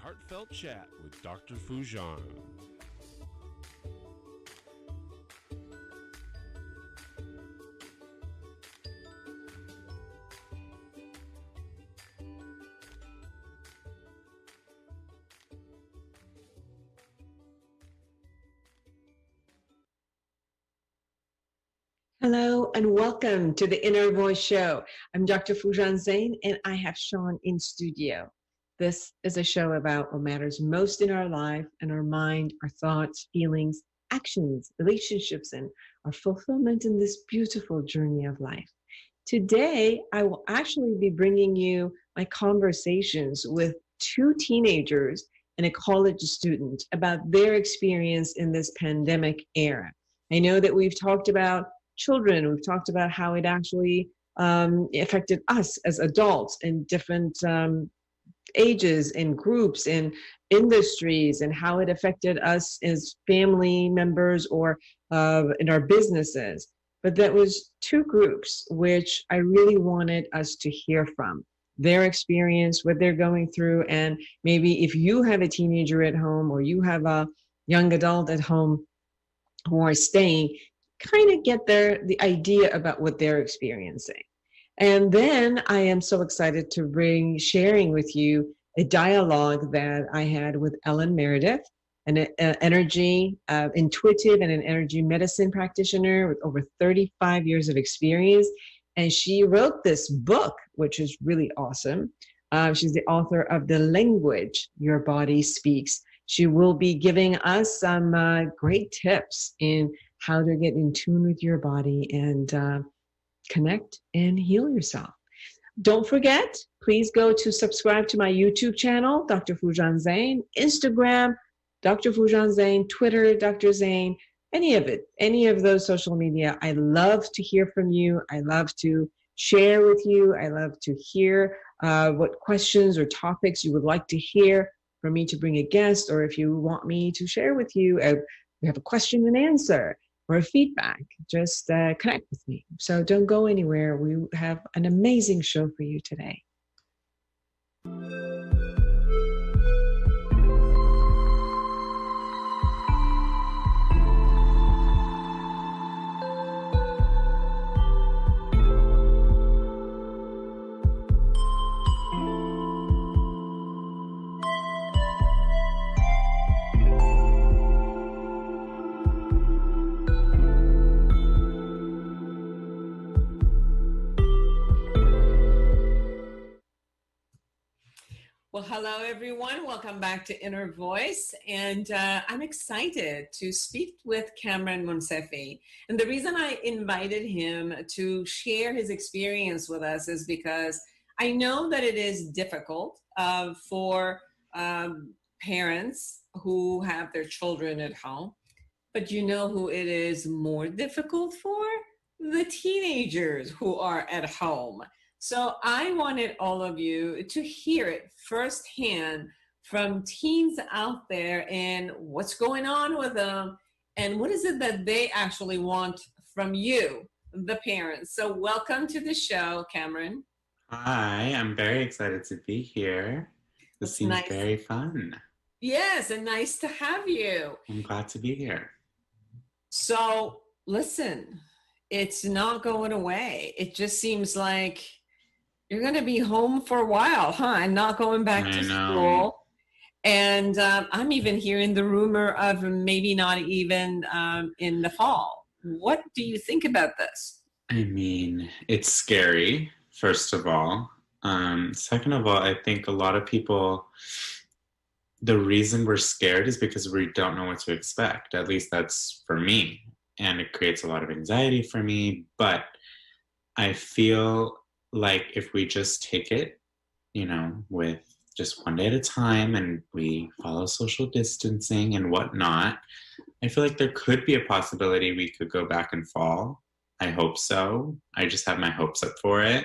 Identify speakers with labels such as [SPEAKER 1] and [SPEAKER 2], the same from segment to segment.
[SPEAKER 1] heartfelt chat with Dr. Foojan.
[SPEAKER 2] Hello and welcome to the Inner Voice Show. I'm Dr. Foojan Zeine and I have Sean in studio. This is a show about what matters most in our life and our mind, our thoughts, feelings, actions, relationships, and our fulfillment in this beautiful journey of life. Today, I will actually be bringing you my conversations with two teenagers and a college student about their experience in this pandemic era. I know that we've talked about children. We've talked about how it actually affected us as adults in different ages and groups and industries, and how it affected us as family members or in our businesses. But that was two groups which I really wanted us to hear from, their experience, what they're going through, and maybe if you have a teenager at home or you have a young adult at home who are staying, kind of get the idea about what they're experiencing. And then I am so excited to sharing with you a dialogue that I had with Ellen Meredith, an energy intuitive and an energy medicine practitioner with over 35 years of experience. And she wrote this book, which is really awesome. She's the author of The Language Your Body Speaks. She will be giving us some great tips in how to get in tune with your body and connect and heal yourself. Don't forget, please go to subscribe to my YouTube channel, Dr. Foojan Zeine, Instagram, Dr. Foojan Zeine, Twitter, Dr. Zeine, any of those social media. I love to hear from you. I love to share with you. I love to hear what questions or topics you would like to hear from me to bring a guest, or if you want me to share with you, you have a question and answer or a feedback, just connect with me. So don't go anywhere. We have an amazing show for you today. Well, hello, everyone. Welcome back to Inner Voice. And I'm excited to speak with Cameron Monsefi. And the reason I invited him to share his experience with us is because I know that it is difficult for parents who have their children at home. But you know who it is more difficult for? The teenagers who are at home. So I wanted all of you to hear it firsthand from teens out there and what's going on with them and what is it that they actually want from you, the parents. So welcome to the show, Cameron.
[SPEAKER 3] Hi, I'm very excited to be here. This seems nice. Very fun.
[SPEAKER 2] Yes, and nice to have you.
[SPEAKER 3] I'm glad to be here.
[SPEAKER 2] So listen, it's not going away. It just seems like you're going to be home for a while, huh? And not going back to school. And I'm even hearing the rumor of maybe not even in the fall. What do you think about this?
[SPEAKER 3] I mean, it's scary, first of all. Second of all, I think a lot of people, the reason we're scared is because we don't know what to expect. At least that's for me. And it creates a lot of anxiety for me. But I feel like if we just take it, with just one day at a time and we follow social distancing and whatnot, I feel like there could be a possibility we could go back in fall. I hope so. I just have my hopes up for it.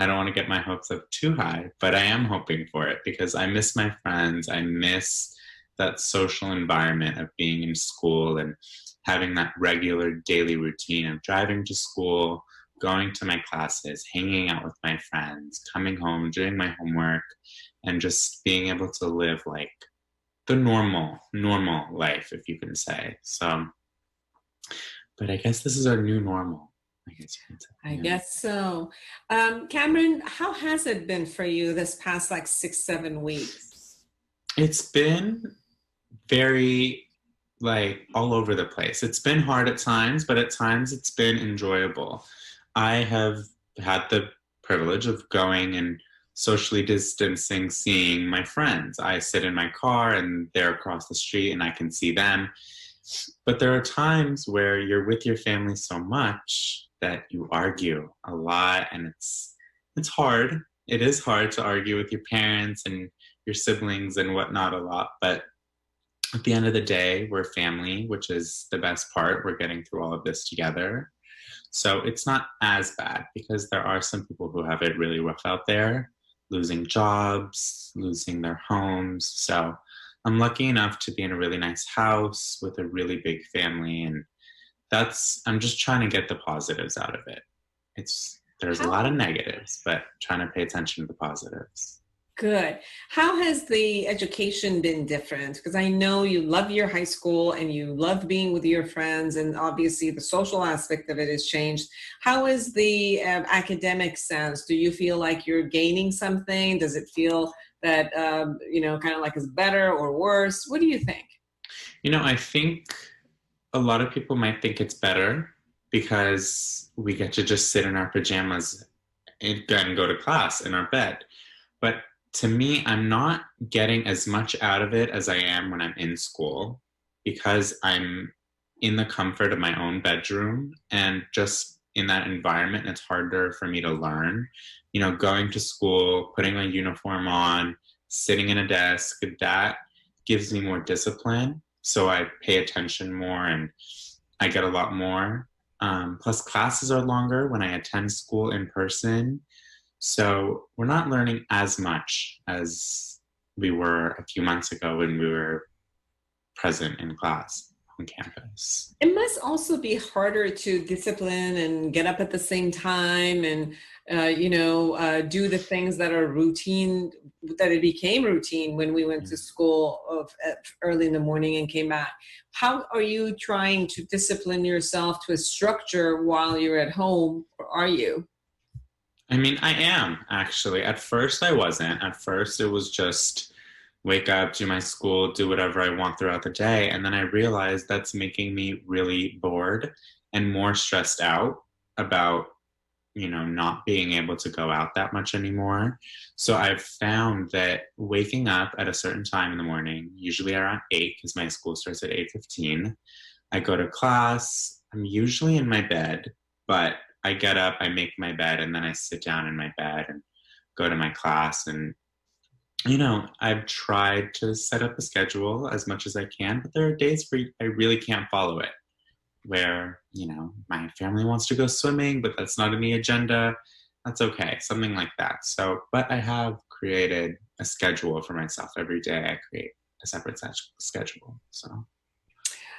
[SPEAKER 3] I don't want to get my hopes up too high, but I am hoping for it because I miss my friends. I miss that social environment of being in school and having that regular daily routine of driving to school, going to my classes, hanging out with my friends, coming home, doing my homework, and just being able to live like the normal life, if you can say. So, but I guess this is our new normal. I guess you can say.
[SPEAKER 4] I guess so. Cameron, how has it been for you this past like 6-7 weeks?
[SPEAKER 3] It's been very like all over the place. It's been hard at times, but at times it's been enjoyable. I have had the privilege of going and socially distancing, seeing my friends. I sit in my car and they're across the street and I can see them. But there are times where you're with your family so much that you argue a lot, and it's hard. It is hard to argue with your parents and your siblings and whatnot a lot, but at the end of the day, we're family, which is the best part. We're getting through all of this together. So it's not as bad, because there are some people who have it really rough out there, losing jobs, losing their homes. So I'm lucky enough to be in a really nice house with a really big family, and I'm just trying to get the positives out of it. There's a lot of negatives, but trying to pay attention to the positives.
[SPEAKER 4] Good. How has the education been different? Because I know you love your high school and you love being with your friends, and obviously the social aspect of it has changed. How is the academic sense? Do you feel like you're gaining something? Does it feel that, kind of like is better or worse? What do you think?
[SPEAKER 3] I think a lot of people might think it's better because we get to just sit in our pajamas and go to class in our bed. But to me, I'm not getting as much out of it as I am when I'm in school, because I'm in the comfort of my own bedroom and just in that environment. It's harder for me to learn. Going to school, putting my uniform on, sitting in a desk, that gives me more discipline. So I pay attention more and I get a lot more. Plus classes are longer when I attend school in person. So we're not learning as much as we were a few months ago when we were present in class on campus.
[SPEAKER 4] It must also be harder to discipline and get up at the same time and, do the things that are routine, that it became routine when we went to school early in the morning and came back. How are you trying to discipline yourself to a structure while you're at home, or are you?
[SPEAKER 3] I mean, I am, actually. At first, I wasn't. At first, it was just wake up, do my school, do whatever I want throughout the day. And then I realized that's making me really bored and more stressed out about, not being able to go out that much anymore. So I've found that waking up at a certain time in the morning, usually around 8, because my school starts at 8:15, I go to class. I'm usually in my bed, but I get up, I make my bed, and then I sit down in my bed and go to my class. And, I've tried to set up a schedule as much as I can, but there are days where I really can't follow it, where, my family wants to go swimming, but that's not in the agenda. That's okay, something like that. So, but I have created a schedule for myself. Every day I create a separate schedule,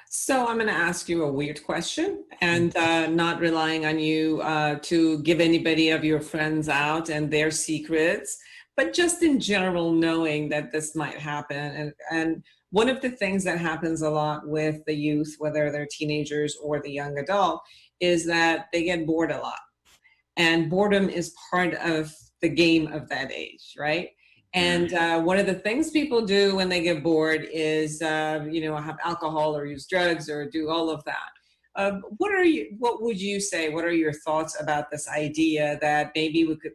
[SPEAKER 4] So I'm going to ask you a weird question, and not relying on you to give anybody of your friends out and their secrets, but just in general knowing that this might happen. And one of the things that happens a lot with the youth, whether they're teenagers or the young adult, is that they get bored a lot. And boredom is part of the game of that age, right? And one of the things people do when they get bored is, have alcohol or use drugs or do all of that. What would you say? What are your thoughts about this idea that maybe we could,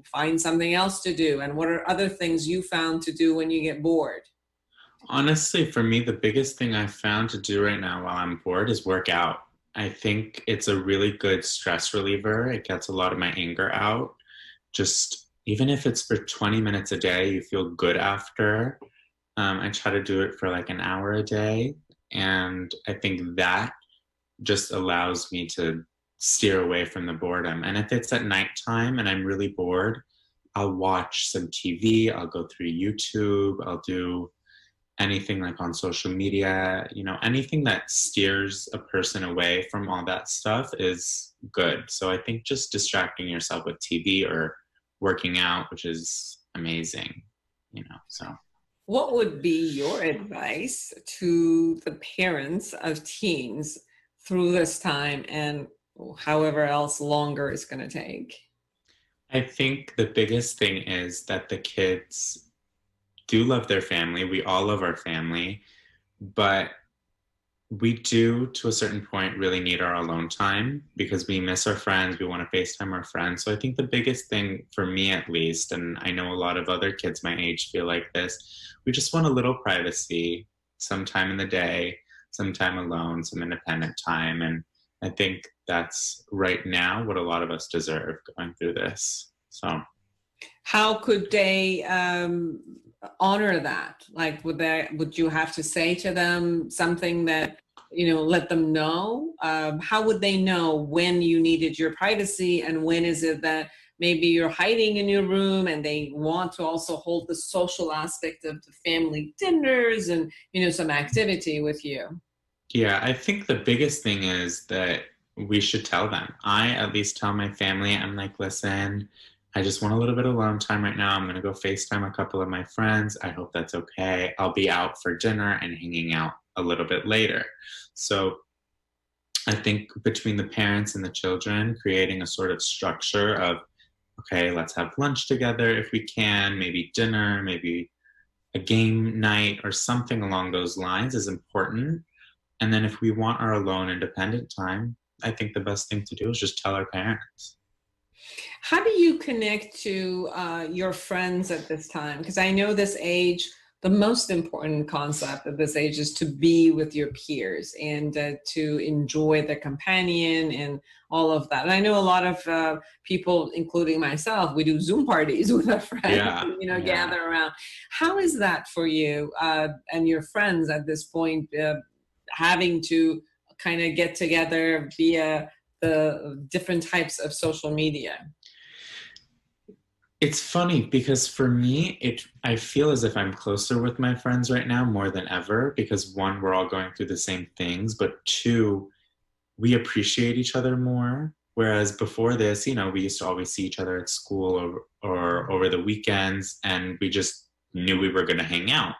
[SPEAKER 4] find something else to do? And what are other things you found to do when you get bored?
[SPEAKER 3] Honestly, for me, the biggest thing I found to do right now while I'm bored is work out. I think it's a really good stress reliever. It gets a lot of my anger out. Just even if it's for 20 minutes a day, you feel good after. I try to do it for like an hour a day. And I think that just allows me to steer away from the boredom. And if it's at nighttime and I'm really bored, I'll watch some TV, I'll go through YouTube, anything like on social media, anything that steers a person away from all that stuff is good. So I think just distracting yourself with TV or working out, which is amazing, so.
[SPEAKER 4] What would be your advice to the parents of teens through this time and however else longer it's going to take?
[SPEAKER 3] I think the biggest thing is that the kids do love their family. We all love our family, but we do, to a certain point, really need our alone time because we miss our friends. We want to FaceTime our friends. So I think the biggest thing for me, at least, and I know a lot of other kids my age feel like this, we just want a little privacy, some time in the day, some time alone, some independent time. And I think that's right now what a lot of us deserve going through this. So
[SPEAKER 4] how could they honor that? Like, would you have to say to them something that, let them know? How would they know when you needed your privacy and when is it that maybe you're hiding in your room and they want to also hold the social aspect of the family dinners and, some activity with you?
[SPEAKER 3] Yeah, I think the biggest thing is that we should tell them. I at least tell my family, I'm like, listen, I just want a little bit of alone time right now. I'm going to go FaceTime a couple of my friends. I hope that's okay. I'll be out for dinner and hanging out a little bit later. So I think between the parents and the children, creating a sort of structure of, okay, let's have lunch together if we can, maybe dinner, maybe a game night or something along those lines is important. And then if we want our alone independent time, I think the best thing to do is just tell our parents.
[SPEAKER 4] How do you connect to your friends at this time? Because I know this age, the most important concept of this age is to be with your peers and to enjoy the companion and all of that. And I know a lot of people, including myself, we do Zoom parties with our friends, gather around. How is that for you and your friends at this point, having to kind of get together via the different types of social media?
[SPEAKER 3] It's funny because for me, I feel as if I'm closer with my friends right now more than ever because one, we're all going through the same things, but two, we appreciate each other more. Whereas before this, we used to always see each other at school or over the weekends and we just knew we were going to hang out.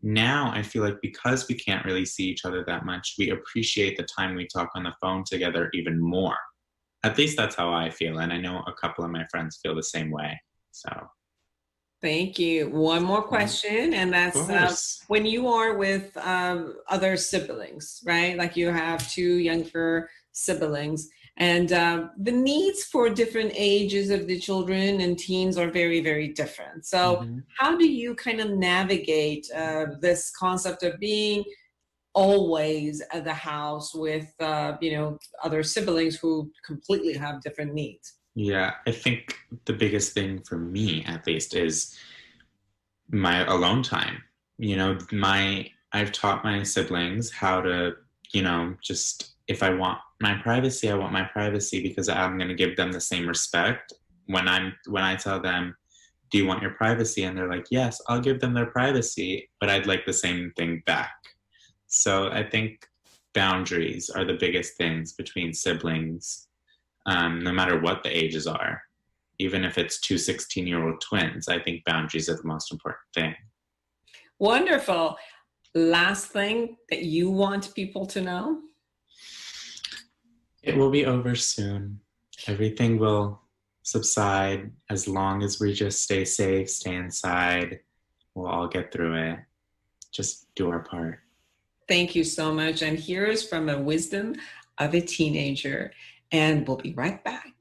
[SPEAKER 3] Now I feel like because we can't really see each other that much, we appreciate the time we talk on the phone together even more. At least that's how I feel. And I know a couple of my friends feel the same way. So,
[SPEAKER 4] thank you. One more question, and that's when you are with other siblings, right? Like you have two younger siblings, and the needs for different ages of the children and teens are very, very different. So, how do you kind of navigate this concept of being always at the house with other siblings who completely have different needs?
[SPEAKER 3] Yeah, I think the biggest thing for me, at least, is my alone time. I've taught my siblings how to, just if I want my privacy, I want my privacy because I'm going to give them the same respect. When I tell them, do you want your privacy? And they're like, yes, I'll give them their privacy, but I'd like the same thing back. So I think boundaries are the biggest things between siblings. No matter what the ages are, even if it's two 16-year-old twins, I think boundaries are the most important thing.
[SPEAKER 4] Wonderful. Last thing that you want people to know?
[SPEAKER 3] It will be over soon. Everything will subside as long as we just stay safe, stay inside. We'll all get through it. Just do our part.
[SPEAKER 4] Thank you so much. And here's from the wisdom of a teenager. And we'll be right back.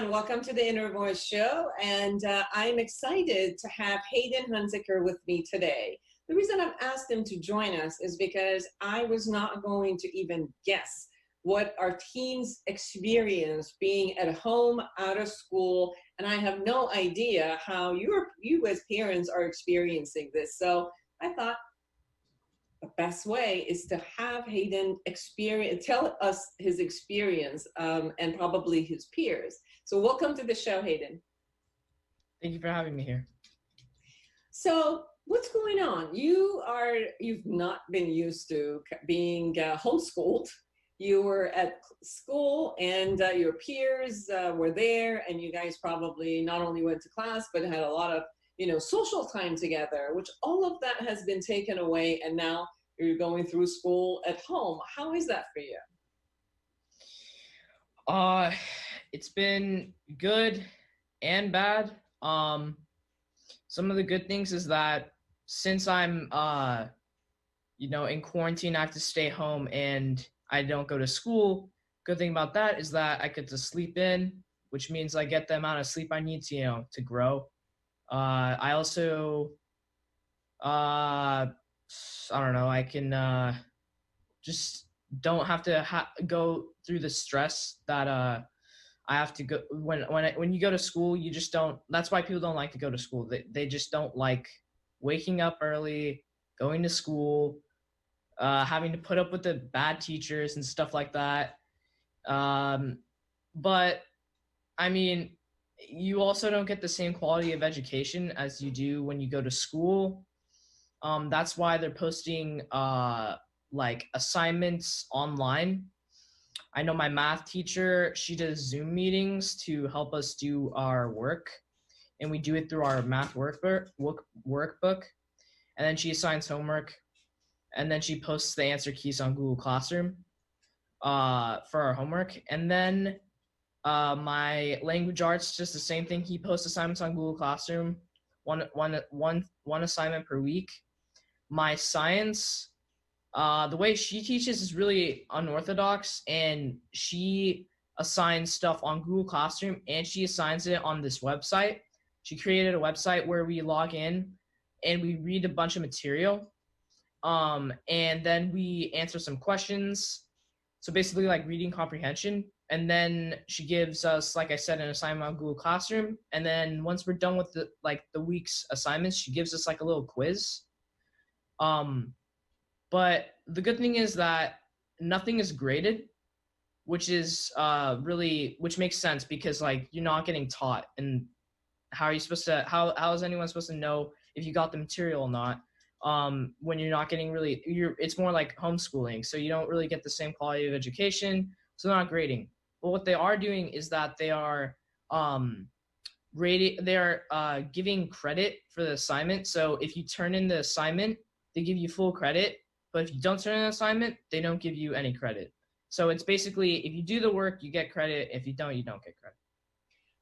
[SPEAKER 4] everyone. Welcome to the Inner Voice Show. And I'm excited to have Hayden Hunziker with me today. The reason I've asked him to join us is because I was not going to even guess what our teens experience being at home, out of school, and I have no idea how you as parents are experiencing this. So I thought the best way is to have Hayden tell us his experience and probably his peers. So welcome to the show, Hayden.
[SPEAKER 5] Thank you for having me here.
[SPEAKER 4] So what's going on? You've not been used to being homeschooled. You were at school and your peers were there, and you guys probably not only went to class, but had a lot of social time together, which all of that has been taken away, and now you're going through school at home. How is that for you?
[SPEAKER 5] It's been good and bad. Some of the good things is that since I'm in quarantine, I have to stay home and I don't go to school. Good thing about that is that I get to sleep in, which means I get the amount of sleep I need to grow. I also, I don't know, I can just don't have to go through the stress that I have to go when you go to school. You just don't. That's why people don't like to go to school. They just don't like waking up early, going to school, having to put up with the bad teachers and stuff like that. But I mean, you also don't get the same quality of education as you do when you go to school. That's why they're posting like assignments online. I know my math teacher, she does Zoom meetings to help us do our work, and we do it through our math workbook. And then she assigns homework, and then she posts the answer keys on Google Classroom for our homework. And then my language arts, just the same thing. He posts assignments on Google Classroom, one assignment per week. My science, the way she teaches is really unorthodox, and she assigns stuff on Google Classroom and she assigns it on this website. She created a website where we log in and we read a bunch of material, and then we answer some questions. So basically like reading comprehension. And then she gives us, like I said, an assignment on Google Classroom. And then once we're done with the week's assignments, she gives us like a little quiz. But the good thing is that nothing is graded, which is which makes sense because like you're not getting taught, and how are you supposed to, how is anyone supposed to know if you got the material or not? When you're not getting it's more like homeschooling. So you don't really get the same quality of education. So they're not grading. But what they are doing is that they are giving credit for the assignment. So if you turn in the assignment, they give you full credit. But if you don't turn in an assignment, they don't give you any credit. So it's basically, if you do the work, you get credit. If you don't get credit.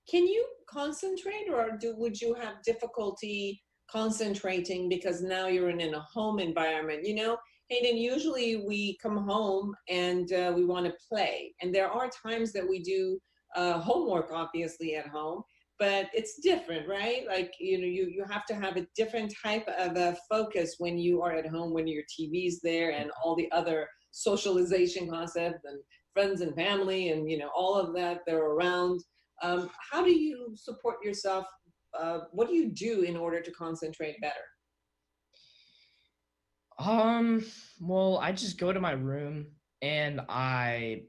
[SPEAKER 4] Can you concentrate, or would you have difficulty concentrating because now you're in a home environment? Hayden, usually we come home and we want to play. And there are times that we do homework, obviously, at home. But it's different, right? Like, you have to have a different type of a focus when you are at home, when your TV's there and all the other socialization concepts and friends and family and, all of that, they're around. How do you support yourself? What do you do in order to concentrate better?
[SPEAKER 5] Well, I just go to my room and I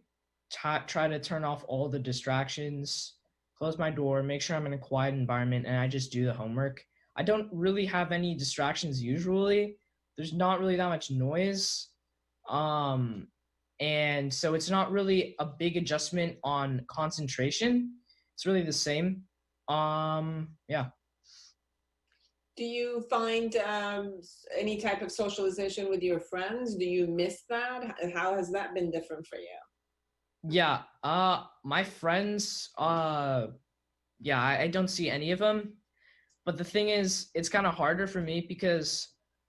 [SPEAKER 5] try to turn off all the distractions, close my door, make sure I'm in a quiet environment, and I just do the homework. I don't really have any distractions usually. There's not really that much noise. And so it's not really a big adjustment on concentration. It's really the same. Yeah.
[SPEAKER 4] Do you find any type of socialization with your friends? Do you miss that? How has that been different for you?
[SPEAKER 5] Yeah, my friends, I don't see any of them. But the thing is, it's kind of harder for me because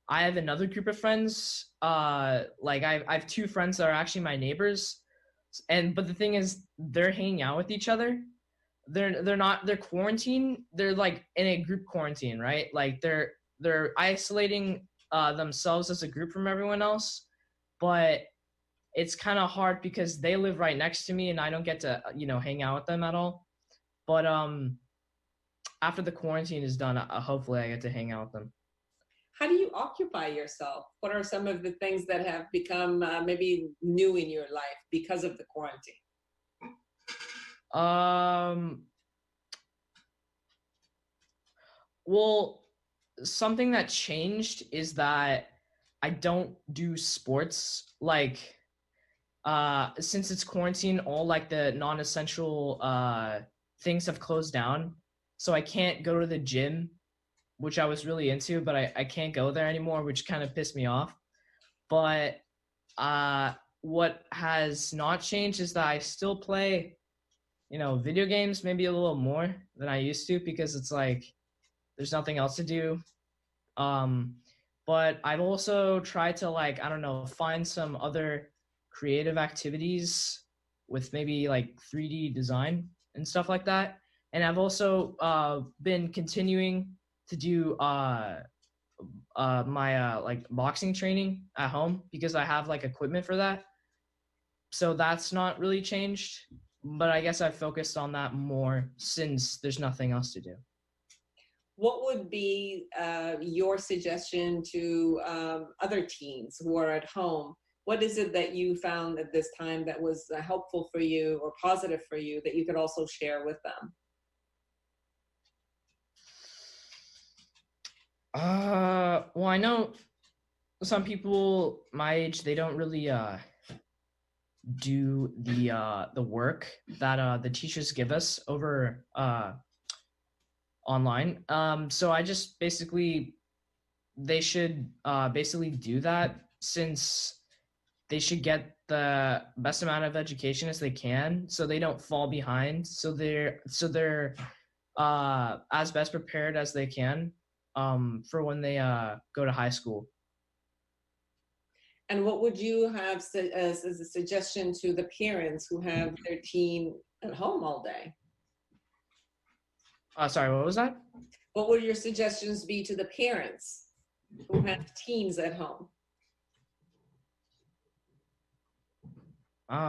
[SPEAKER 5] I have another group of friends. Like I have two friends that are actually my neighbors, but the thing is, they're hanging out with each other. they're quarantined. They're like in a group quarantine, right? Like they're isolating themselves as a group from everyone else, but it's kind of hard because they live right next to me and I don't get to hang out with them at all. But after the quarantine is done, hopefully I get to hang out with them.
[SPEAKER 4] How do you occupy yourself? What are some of the things that have become maybe new in your life because of the quarantine?
[SPEAKER 5] Well, something that changed is that I don't do sports. Like, since it's quarantine, all like the non-essential things have closed down. So I can't go to the gym, which I was really into, but I can't go there anymore, which kind of pissed me off. But what has not changed is that I still play, video games maybe a little more than I used to because it's like there's nothing else to do. But I've also tried to like, I don't know, find some other creative activities with maybe like 3D design and stuff like that. And I've also been continuing to do my like boxing training at home because I have like equipment for that. So that's not really changed, but I guess I've focused on that more since there's nothing else to do.
[SPEAKER 4] What would be your suggestion to other teens who are at home? What is it that you found at this time that was helpful for you or positive for you that you could also share with them?
[SPEAKER 5] Well, I know some people my age, they don't really do the work that the teachers give us over online. So I just basically they should basically do that since they should get the best amount of education as they can so they don't fall behind. So they're as best prepared as they can for when they go to high school.
[SPEAKER 4] And what would you have as a suggestion to the parents who have their teen at home all day?
[SPEAKER 5] Sorry, what was that?
[SPEAKER 4] What would your suggestions be to the parents who have teens at home?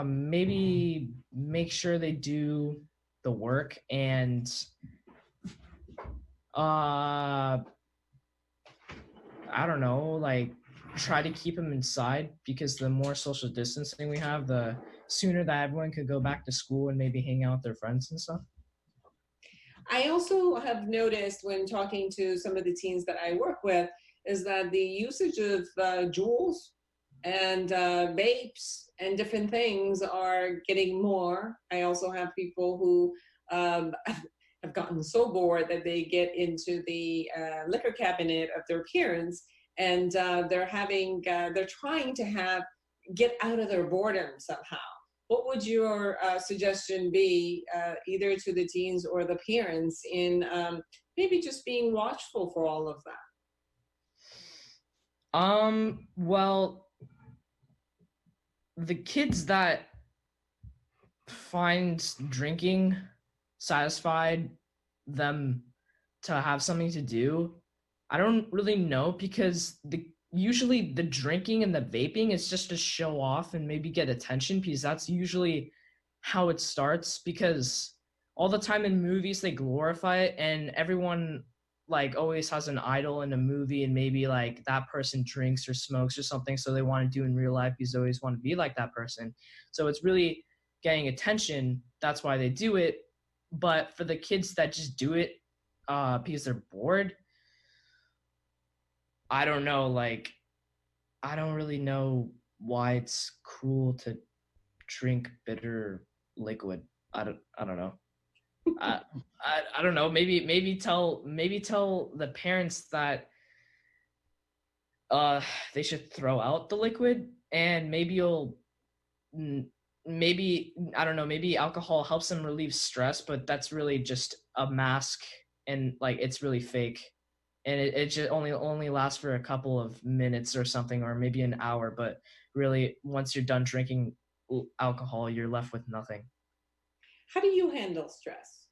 [SPEAKER 5] Maybe make sure they do the work and I don't know, like try to keep them inside because the more social distancing we have, the sooner that everyone could go back to school and maybe hang out with their friends and stuff.
[SPEAKER 4] I also have noticed when talking to some of the teens that I work with is that the usage of Juuls and vapes and different things are getting more. I also have people who have gotten so bored that they get into the liquor cabinet of their parents and they're trying to get out of their boredom somehow. What would your suggestion be, either to the teens or the parents, in maybe just being watchful for all of that?
[SPEAKER 5] Well, the kids that find drinking satisfied them to have something to do, I don't really know because usually the drinking and the vaping is just to show off and maybe get attention because that's usually how it starts because all the time in movies they glorify it and everyone like always has an idol in a movie and maybe like that person drinks or smokes or something so they want to do in real life because they always want to be like that person. So it's really getting attention. That's why they do it. But for the kids that just do it because they're bored, I don't know, like, I don't really know why it's cool to drink bitter liquid. I don't know. I don't know. Maybe tell the parents that they should throw out the liquid and maybe I don't know, maybe alcohol helps them relieve stress, but that's really just a mask and like it's really fake. And it just only lasts for a couple of minutes or something, or maybe an hour. But really, once you're done drinking alcohol, you're left with nothing.
[SPEAKER 4] How do you handle stress?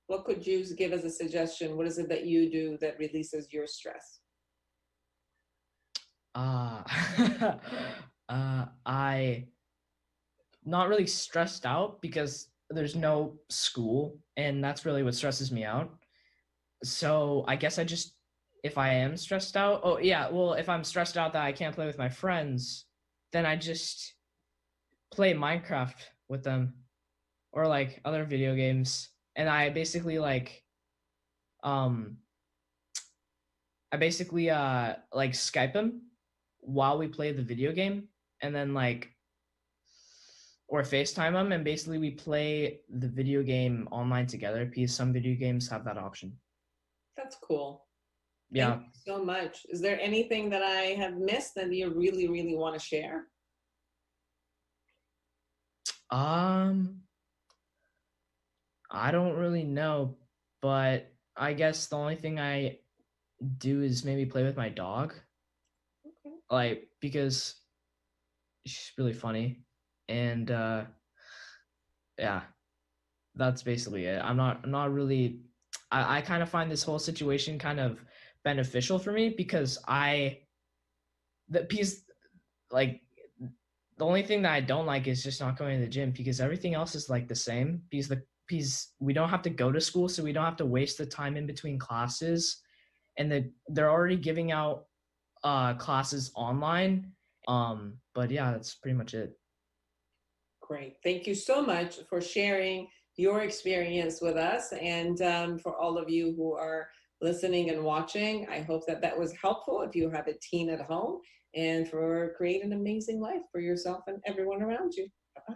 [SPEAKER 4] What could you give as a suggestion? What is it that you do that releases your stress?
[SPEAKER 5] I not really stressed out because there's no school, and that's really what stresses me out. So I guess I just, if I am stressed out, oh yeah, well, if I'm stressed out that I can't play with my friends, then I just play Minecraft with them or like other video games. And I basically um like Skype them while we play the video game, and then like, or FaceTime them, and basically we play the video game online together because some video games have that option.
[SPEAKER 4] That's cool.
[SPEAKER 5] Yeah.
[SPEAKER 4] Thank you so much. Is there anything that I have missed that you really, really want to share?
[SPEAKER 5] I don't really know, but I guess the only thing I do is maybe play with my dog.
[SPEAKER 4] Okay.
[SPEAKER 5] Like, because she's really funny. And yeah, that's basically it. I'm not really, I kind of find this whole situation kind of beneficial for me because like, the only thing that I don't like is just not going to the gym, because everything else is like the same, because we don't have to go to school, so we don't have to waste the time in between classes, and they're already giving out classes online. But yeah, that's pretty much it.
[SPEAKER 4] Great. Thank you so much for sharing your experience with us. And for all of you who are listening and watching, I hope that that was helpful if you have a teen at home, and for creating an amazing life for yourself and everyone around you. Bye-bye.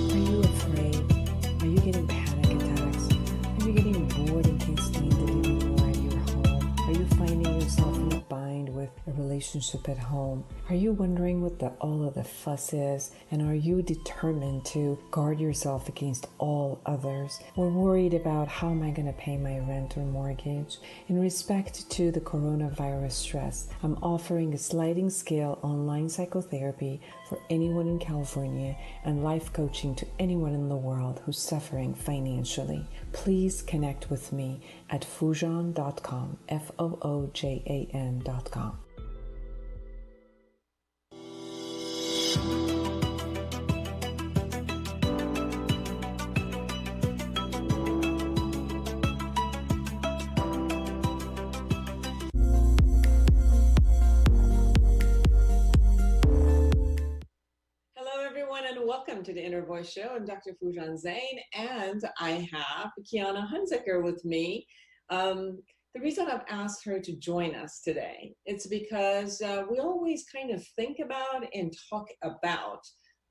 [SPEAKER 6] Are you afraid? Are you getting panic attacks? Are you getting bored and can't stand it anymore at your home? Are you finding yourself in a bind with a relationship at home? Are you wondering what all of the fuss is? And are you determined to guard yourself against all others? We're worried about, how am I going to pay my rent or mortgage? In respect to the coronavirus stress, I'm offering a sliding scale online psychotherapy for anyone in California and life coaching to anyone in the world who's suffering financially. Please connect with me at foojan.com, FOOJAN.com.
[SPEAKER 4] Welcome to the Inner Voice Show. I'm Dr. Foojan Zeine, and I have Kiana Hunziker with me. The reason I've asked her to join us today, it's because we always kind of think about and talk about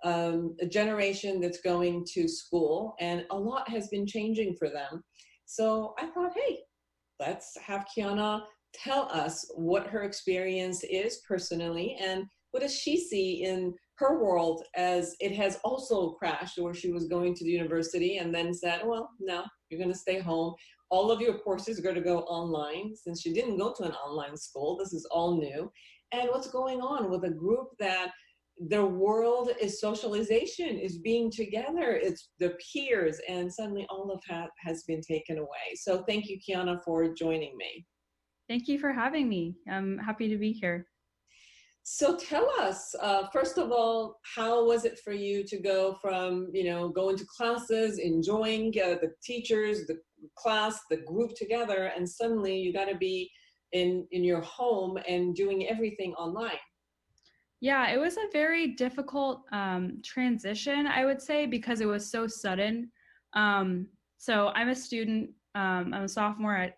[SPEAKER 4] a generation that's going to school, and a lot has been changing for them. So I thought, hey, let's have Kiana tell us what her experience is personally, and what does she see in her world as it has also crashed, where she was going to the university and then said, well, no, you're going to stay home. All of your courses are going to go online, since she didn't go to an online school. This is all new. And what's going on with a group that their world is socialization, is being together, it's the peers, and suddenly all of that has been taken away. So thank you, Kiana, for joining me.
[SPEAKER 7] Thank you for having me. I'm happy to be here.
[SPEAKER 4] So tell us, first of all, how was it for you to go from, going to classes, enjoying the teachers, the class, the group together, and suddenly you got to be in your home and doing everything online?
[SPEAKER 7] Yeah, it was a very difficult transition, I would say, because it was so sudden. So I'm a student. I'm a sophomore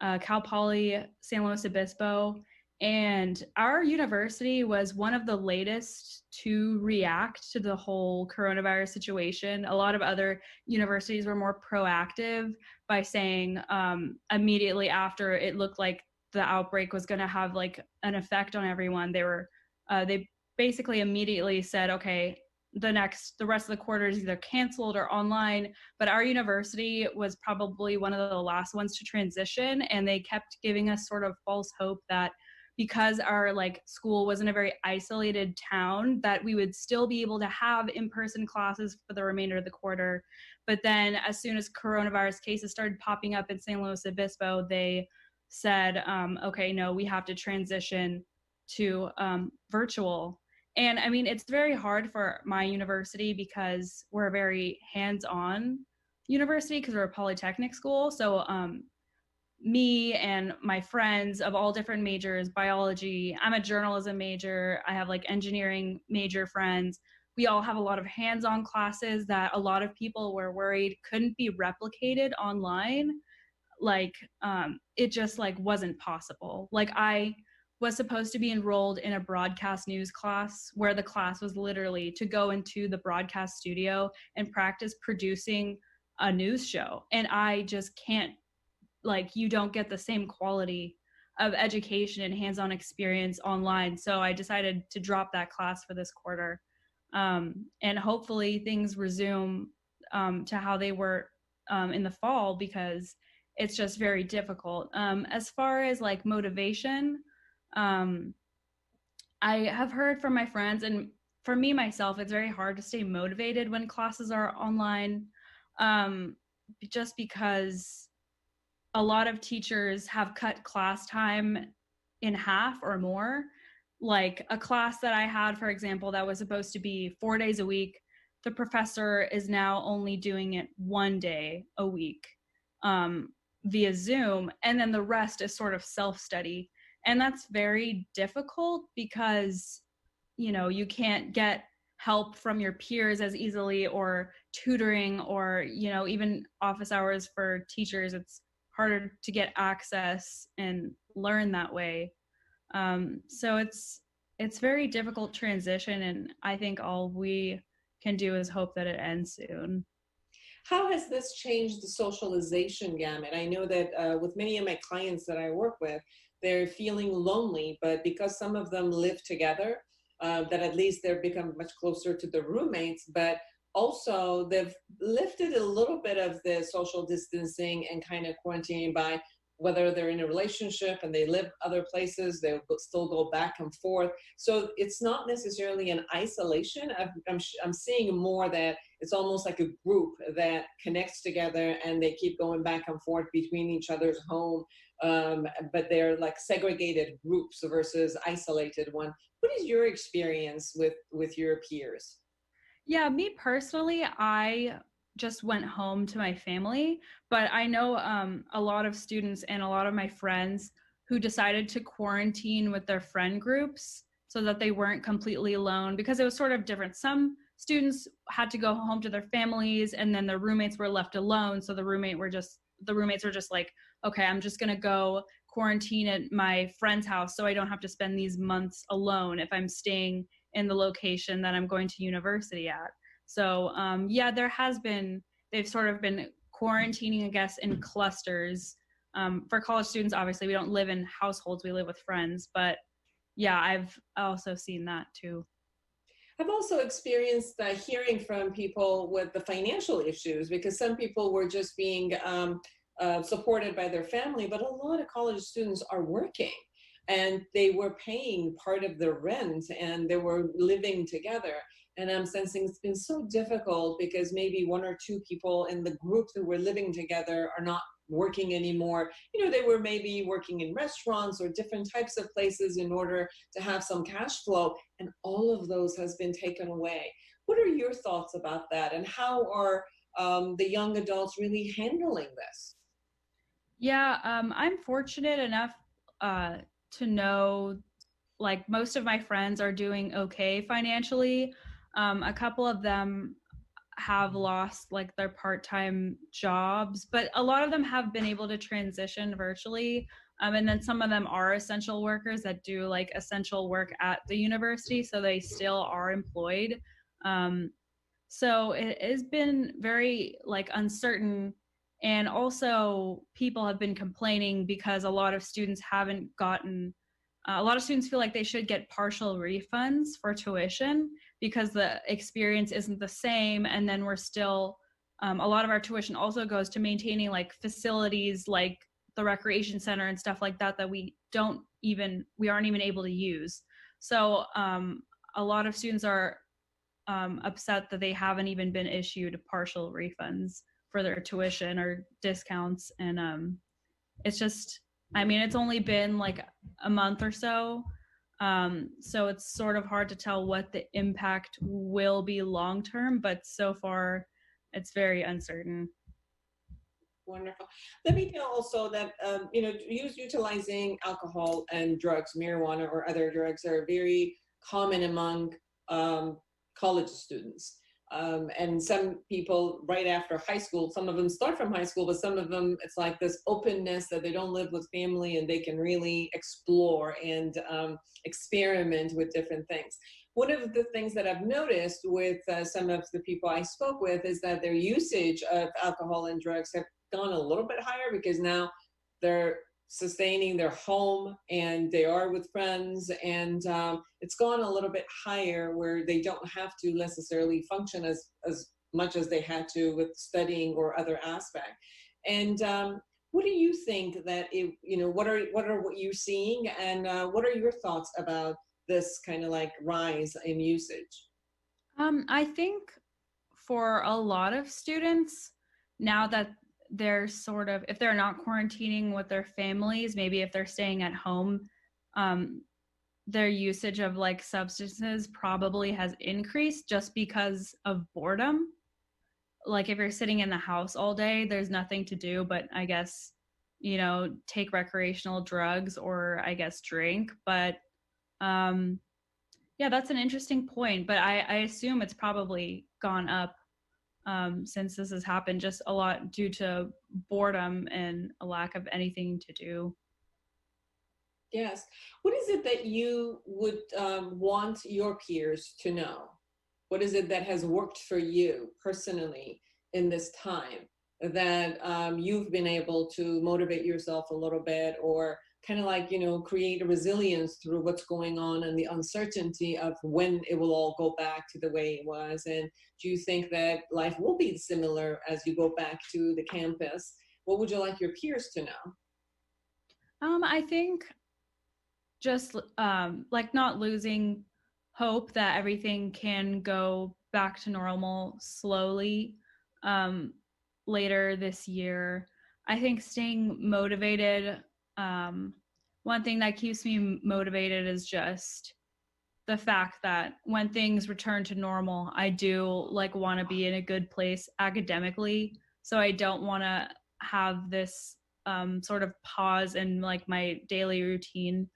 [SPEAKER 7] at Cal Poly San Luis Obispo. And our university was one of the latest to react to the whole coronavirus situation. A lot of other universities were more proactive by saying immediately after it looked like the outbreak was going to have like an effect on everyone, they basically immediately said, okay, the rest of the quarter is either canceled or online. But our university was probably one of the last ones to transition, and they kept giving us sort of false hope that because our like school was in a very isolated town, that we would still be able to have in-person classes for the remainder of the quarter. But then as soon as coronavirus cases started popping up in San Luis Obispo, they said, okay, no, we have to transition to virtual. And I mean, it's very hard for my university because we're a very hands-on university because we're a polytechnic school. So me and my friends of all different majors, biology, I'm a journalism major, I have like engineering major friends. We all have a lot of hands-on classes that a lot of people were worried couldn't be replicated online. Like it just like wasn't possible. Like I was supposed to be enrolled in a broadcast news class where the class was literally to go into the broadcast studio and practice producing a news show. And I just can't, like, you don't get the same quality of education and hands-on experience online. So I decided to drop that class for this quarter. And hopefully things resume to how they were in the fall, because it's just very difficult. As far as like motivation, I have heard from my friends, and for me myself, it's very hard to stay motivated when classes are online, just because a lot of teachers have cut class time in half or more. Like a class that I had, for example, that was supposed to be 4 days a week, the professor is now only doing it 1 day a week via Zoom, and then the rest is sort of self-study. And that's very difficult because, you know, you can't get help from your peers as easily, or tutoring, or, you know, even office hours for teachers. It's harder to get access and learn that way. So it's very difficult transition, and I think all we can do is hope that it ends soon.
[SPEAKER 4] How has this changed the socialization gamut? I know that with many of my clients that I work with, they're feeling lonely, but because some of them live together, that at least they've become much closer to the roommates, but also they've lifted a little bit of the social distancing and kind of quarantining by whether they're in a relationship and they live other places, they still go back and forth. So it's not necessarily an isolation. I'm seeing more that it's almost like a group that connects together and they keep going back and forth between each other's home, but they're like segregated groups versus isolated one. What is your experience with your peers?
[SPEAKER 7] Yeah, me personally, I just went home to my family, but I know a lot of students and a lot of my friends who decided to quarantine with their friend groups so that they weren't completely alone, because it was sort of different. Some students had to go home to their families, and then their roommates were left alone. So the roommates were just like, okay, I'm just gonna go quarantine at my friend's house so I don't have to spend these months alone if I'm staying in the location that I'm going to university at. So yeah, they've sort of been quarantining, I guess, in clusters. For college students, obviously, we don't live in households, we live with friends. But yeah, I've also seen that too.
[SPEAKER 4] I've also experienced hearing from people with the financial issues, because some people were just being supported by their family, but a lot of college students are working and they were paying part of their rent and they were living together. And I'm sensing it's been so difficult because maybe one or two people in the group that were living together are not working anymore. You know, they were maybe working in restaurants or different types of places in order to have some cash flow, and all of those has been taken away. What are your thoughts about that, and how are the young adults really handling this?
[SPEAKER 7] Yeah, I'm fortunate enough to know, like, most of my friends are doing okay financially. A couple of them have lost like their part-time jobs, but a lot of them have been able to transition virtually. And then some of them are essential workers that do like essential work at the university, so they still are employed. So it has been very like uncertain. And also people have been complaining because a lot of students haven't gotten a lot of students feel like they should get partial refunds for tuition because the experience isn't the same. And then we're still, a lot of our tuition also goes to maintaining like facilities like the recreation center and stuff like that we aren't even able to use. So a lot of students are upset that they haven't even been issued partial refunds for their tuition or discounts. And it's just, I mean, it's only been like a month or so. So it's sort of hard to tell what the impact will be long term, but so far it's very uncertain.
[SPEAKER 4] Wonderful. Let me know also that, utilizing alcohol and drugs, marijuana or other drugs are very common among college students. And some people right after high school, some of them start from high school, but some of them, it's like this openness that they don't live with family and they can really explore and experiment with different things. One of the things that I've noticed with some of the people I spoke with is that their usage of alcohol and drugs have gone a little bit higher because now they're sustaining their home and they are with friends, and it's gone a little bit higher where they don't have to necessarily function as much as they had to with studying or other aspect. And what do you think that what are what you're seeing, and what are your thoughts about this kind of like rise in usage?
[SPEAKER 7] I think for a lot of students, now that they're sort of, if they're not quarantining with their families, maybe if they're staying at home, their usage of like substances probably has increased just because of boredom. Like if you're sitting in the house all day, there's nothing to do but I guess, take recreational drugs or I guess drink. But yeah, that's an interesting point. But I assume it's probably gone up since this has happened, just a lot due to boredom and a lack of anything to do.
[SPEAKER 4] Yes. What is it that you would want your peers to know? What is it that has worked for you personally in this time that you've been able to motivate yourself a little bit, or kind of like, create a resilience through what's going on and the uncertainty of when it will all go back to the way it was? And do you think that life will be similar as you go back to the campus? What would you like your peers to know?
[SPEAKER 7] I think just like not losing hope that everything can go back to normal slowly later this year. I think staying motivated, one thing that keeps me motivated is just the fact that when things return to normal, I do like want to be in a good place academically. So I don't want to have this sort of pause in like my daily routine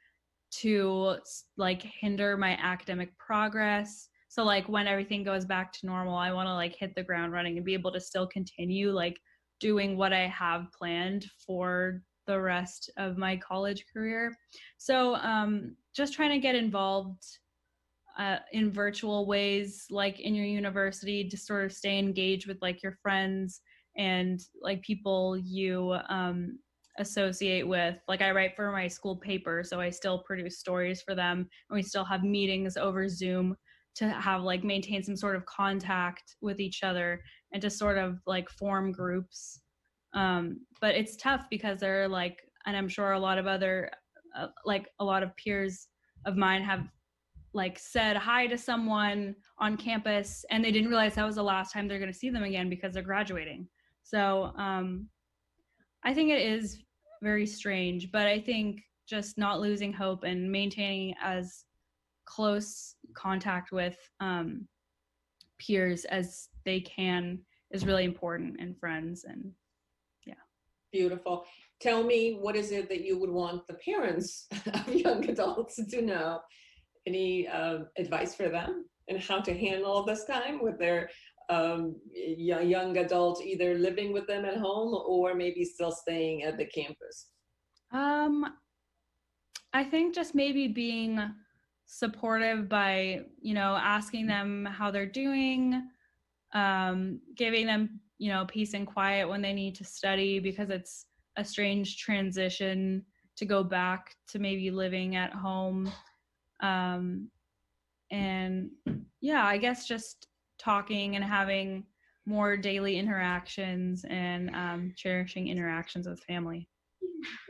[SPEAKER 7] to like hinder my academic progress. So like when everything goes back to normal, I want to like hit the ground running and be able to still continue like doing what I have planned for the rest of my college career. So just trying to get involved in virtual ways, like in your university, to sort of stay engaged with like your friends and like people you associate with. Like I write for my school paper, so I still produce stories for them, and we still have meetings over Zoom to have like maintain some sort of contact with each other and to sort of like form groups. But it's tough because there are like, and I'm sure a lot of other like a lot of peers of mine have like said hi to someone on campus and they didn't realize that was the last time they're going to see them again because they're graduating. So I think it is very strange, but I think just not losing hope and maintaining as close contact with peers as they can is really important, and friends. And yeah.
[SPEAKER 4] Beautiful. Tell me, what is it that you would want the parents of young adults to know? Any advice for them and how to handle this time with their young adults, either living with them at home or maybe still staying at the campus?
[SPEAKER 7] I think just maybe being supportive by, asking them how they're doing, giving them, peace and quiet when they need to study, because it's a strange transition to go back to maybe living at home. And yeah, I guess just talking and having more daily interactions and cherishing interactions with family.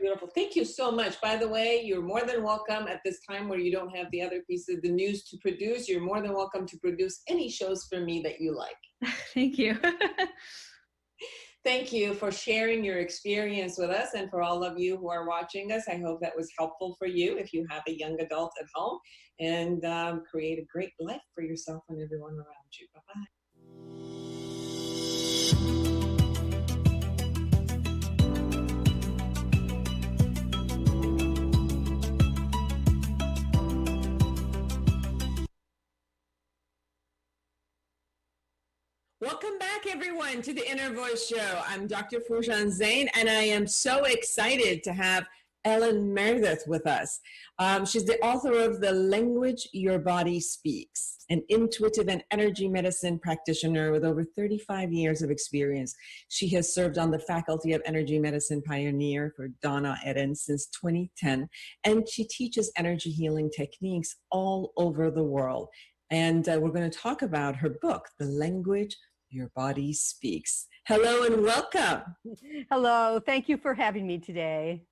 [SPEAKER 4] Beautiful. Thank you so much. By the way, you're more than welcome at this time where you don't have the other piece of the news to produce. You're more than welcome to produce any shows for me that you like.
[SPEAKER 7] Thank you.
[SPEAKER 4] Thank you for sharing your experience with us, and for all of you who are watching us. I hope that was helpful for you if you have a young adult at home, and create a great life for yourself and everyone around you. Bye-bye. Welcome back, everyone, to the Inner Voice Show. I'm Dr. Foojan Zeine, and I am so excited to have Ellen Meredith with us. She's the author of The Language Your Body Speaks, an intuitive and energy medicine practitioner with over 35 years of experience. She has served on the faculty of Energy Medicine Pioneer for Donna Eden since 2010, and she teaches energy healing techniques all over the world. And we're going to talk about her book, The Language Your Body Speaks. Hello and welcome.
[SPEAKER 8] Hello. Thank you for having me today.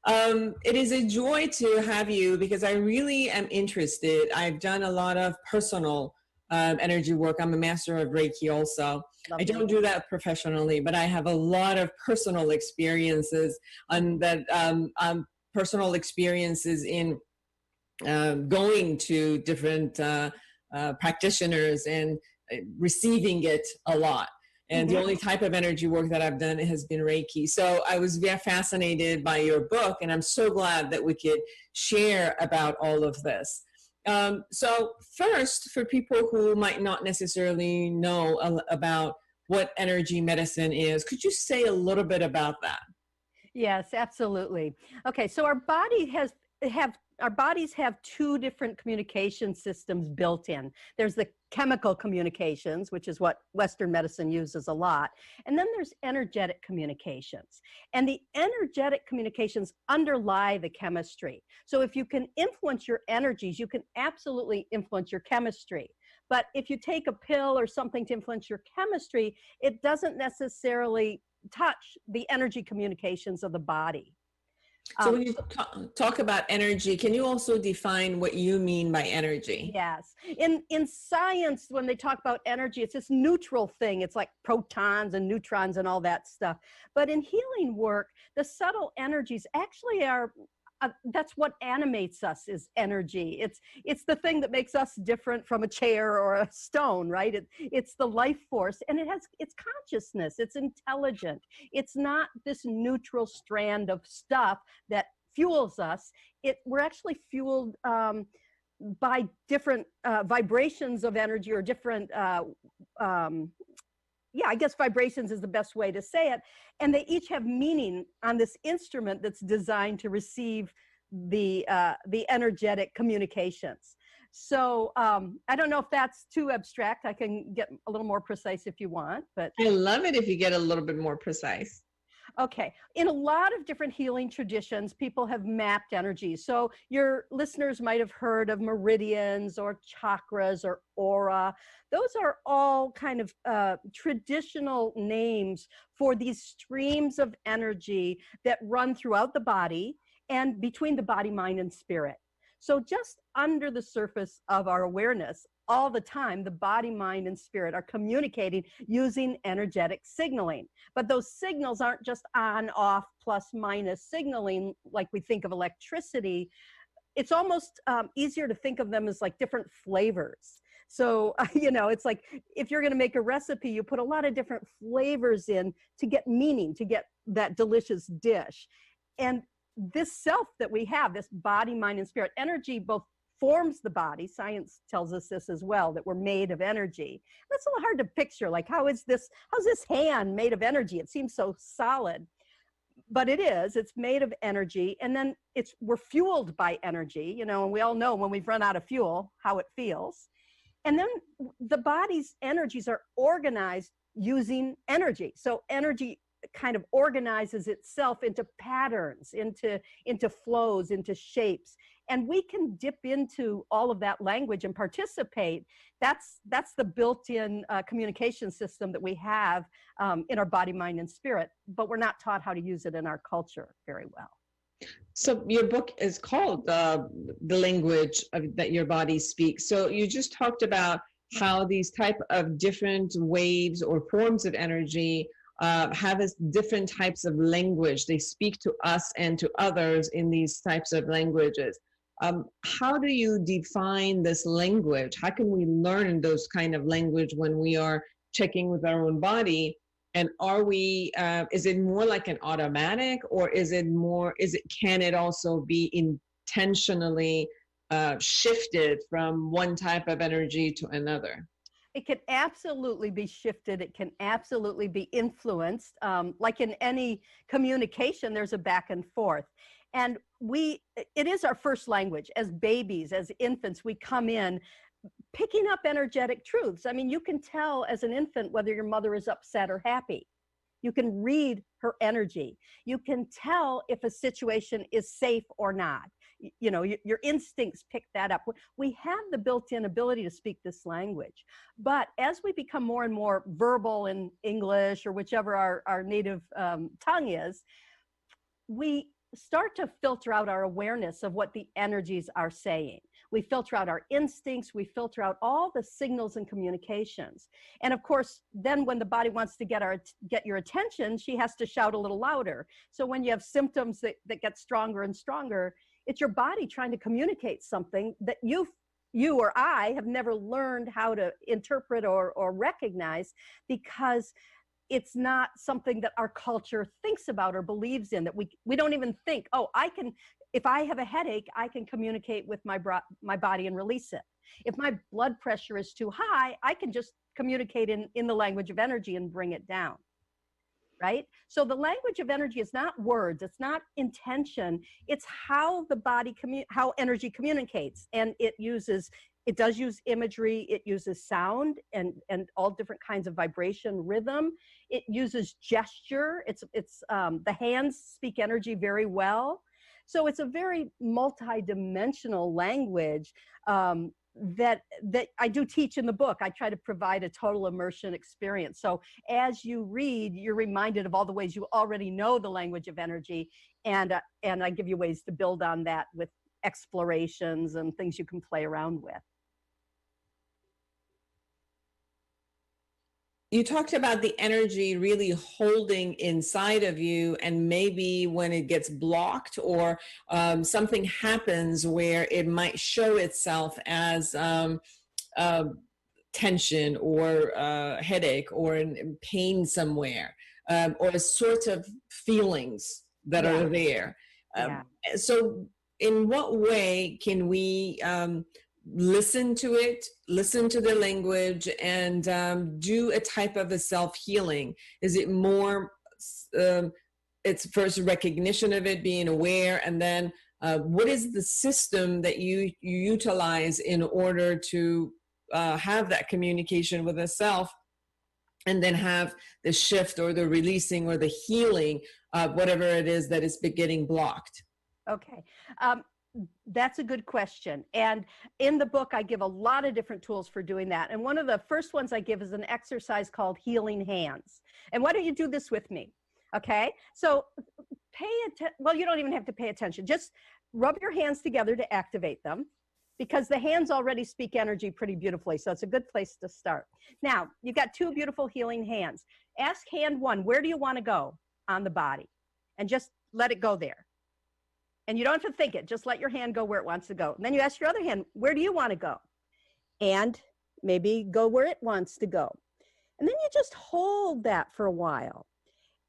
[SPEAKER 4] It is a joy to have you because I really am interested. I've done a lot of personal energy work. I'm a master of Reiki also.
[SPEAKER 8] Lovely.
[SPEAKER 4] I don't do that professionally, but I have a lot of personal experiences on that, personal experiences in going to different practitioners and receiving it a lot. And the only type of energy work that I've done has been Reiki. So I was very fascinated by your book, and I'm so glad that we could share about all of this. So first, for people who might not necessarily know about what energy medicine is, could you say a little bit about that?
[SPEAKER 8] Yes, absolutely. Okay, so our bodies have two different communication systems built in. There's the chemical communications, which is what Western medicine uses a lot. And then there's energetic communications. And the energetic communications underlie the chemistry. So if you can influence your energies, you can absolutely influence your chemistry. But if you take a pill or something to influence your chemistry, it doesn't necessarily touch the energy communications of the body.
[SPEAKER 4] So when you talk about energy, can you also define what you mean by energy?
[SPEAKER 8] Yes. In science, when they talk about energy, it's this neutral thing. It's like protons and neutrons and all that stuff. But in healing work, the subtle energies actually are, that's what animates us is energy. It's the thing that makes us different from a chair or a stone, right? It's the life force, and it's consciousness, it's intelligent. It's not this neutral strand of stuff that fuels us. We're actually fueled by different vibrations of energy, or different I guess vibrations is the best way to say it. And they each have meaning on this instrument that's designed to receive the energetic communications. So I don't know if that's too abstract. I can get a little more precise if you want, but
[SPEAKER 2] I love it if you get a little bit more precise.
[SPEAKER 8] okay. In a lot of different healing traditions, people have mapped energy. So your listeners might have heard of meridians or chakras or aura. Those are all kind of traditional names for these streams of energy that run throughout the body and between the body, mind, and spirit. So just under the surface of our awareness, all the time, the body, mind, and spirit are communicating using energetic signaling. But those signals aren't just on, off, plus, minus signaling like we think of electricity. It's almost easier to think of them as like different flavors. So, it's like if you're going to make a recipe, you put a lot of different flavors in to get meaning, to get that delicious dish. And this self that we have, this body, mind, and spirit, energy both forms the body. Science tells us this as well, that we're made of energy. That's a little hard to picture. Like, how's this hand made of energy? It seems so solid, but it is. It's made of energy, and then we're fueled by energy, and we all know when we've run out of fuel, how it feels. And then the body's energies are organized using energy. So energy kind of organizes itself into patterns, into flows, into shapes. And we can dip into all of that language and participate. That's the built-in communication system that we have in our body, mind, and spirit, but we're not taught how to use it in our culture very well.
[SPEAKER 2] So your book is called The Language That Your Body Speaks. So you just talked about how these type of different waves or forms of energy have different types of language. They speak to us and to others in these types of languages. How do you define this language? How can we learn those kind of language when we are checking with our own body? And are we, is it more like an automatic, or can it also be intentionally shifted from one type of energy to another?
[SPEAKER 8] It can absolutely be shifted. It can absolutely be influenced. Like in any communication, there's a back and forth. And it is our first language. As babies, as infants, we come in picking up energetic truths. I mean, you can tell as an infant whether your mother is upset or happy. You can read her energy. You can tell if a situation is safe or not. You know, your instincts pick that up. We have the built-in ability to speak this language. But as we become more and more verbal in English or whichever our native tongue is, we start to filter out our awareness of what the energies are saying. We filter out our instincts. We filter out all the signals and communications. And of course, then when the body wants to get your attention, she has to shout a little louder. So when you have symptoms that get stronger and stronger, it's your body trying to communicate something that you or I have never learned how to interpret or recognize, because it's not something that our culture thinks about or believes in, that we don't even think, oh, if I have a headache, I can communicate with my body and release it. If my blood pressure is too high, I can just communicate in the language of energy and bring it down, right? So the language of energy is not words, it's not intention, it's how the body, how energy communicates. And it does use imagery, it uses sound and all different kinds of vibration, rhythm. It uses gesture. It's the hands speak energy very well. So it's a very multi-dimensional language that I do teach in the book. I try to provide a total immersion experience. So as you read, you're reminded of all the ways you already know the language of energy, and I give you ways to build on that with explorations and things you can play around with.
[SPEAKER 4] You talked about the energy really holding inside of you, and maybe when it gets blocked or something happens where it might show itself as tension or headache or pain somewhere, or sort of feelings that are there. So in what way can we listen to it, listen to the language, and do a type of a self-healing? Is it more, it's first recognition of it, being aware, and then what is the system that you utilize in order to have that communication with the self, and then have the shift or the releasing or the healing of whatever it is that is getting blocked?
[SPEAKER 8] Okay. That's a good question. And in the book, I give a lot of different tools for doing that. And one of the first ones I give is an exercise called Healing Hands. And why don't you do this with me? Okay. So well, you don't even have to pay attention. Just rub your hands together to activate them, because the hands already speak energy pretty beautifully. So it's a good place to start. Now, you've got two beautiful healing hands. Ask hand one, where do you want to go on the body? And just let it go there. And you don't have to think it, just let your hand go where it wants to go. And then you ask your other hand, where do you want to go? And maybe go where it wants to go. And then you just hold that for a while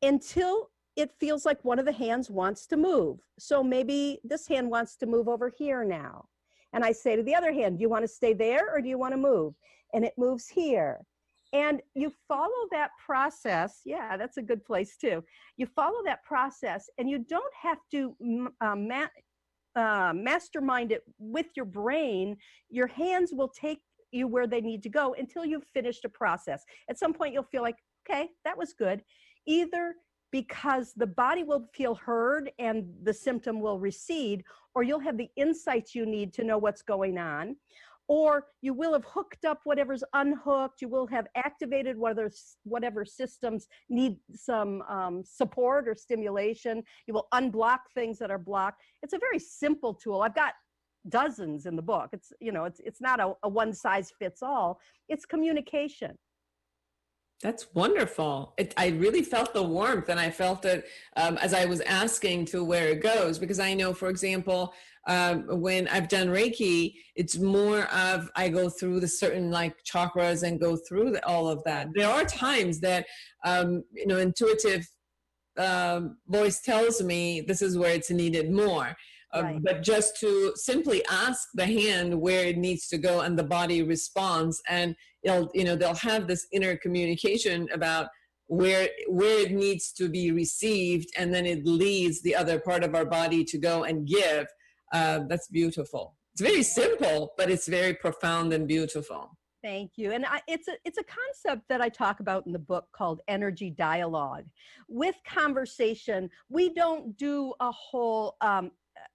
[SPEAKER 8] until it feels like one of the hands wants to move. So maybe this hand wants to move over here now. And I say to the other hand, do you want to stay there or do you want to move? And it moves here. And you follow that process. Yeah, that's a good place too. You follow that process, and you don't have to mastermind it with your brain. Your hands will take you where they need to go until you've finished a process. At some point, you'll feel like, okay, that was good. Either because the body will feel heard and the symptom will recede, or you'll have the insights you need to know what's going on, or you will have hooked up whatever's unhooked. You will have activated whatever systems need some support or stimulation. You will unblock things that are blocked. It's a very simple tool. I've got dozens in the book. It's, you know, it's not a one size fits all. It's communication.
[SPEAKER 4] That's wonderful. I really felt the warmth, and I felt it as I was asking to where it goes, because I know, for example, when I've done Reiki, it's more of I go through the certain like chakras and go through all of that. There are times that, you know, intuitive voice tells me this is where it's needed more.
[SPEAKER 8] Right.
[SPEAKER 4] But just to simply ask the hand where it needs to go, and the body responds, and they'll have this inner communication about where it needs to be received, and then it leads the other part of our body to go and give. That's beautiful. It's very simple, but it's very profound and beautiful.
[SPEAKER 8] Thank you. And it's a concept that I talk about in the book called energy dialogue. With conversation, we don't do a whole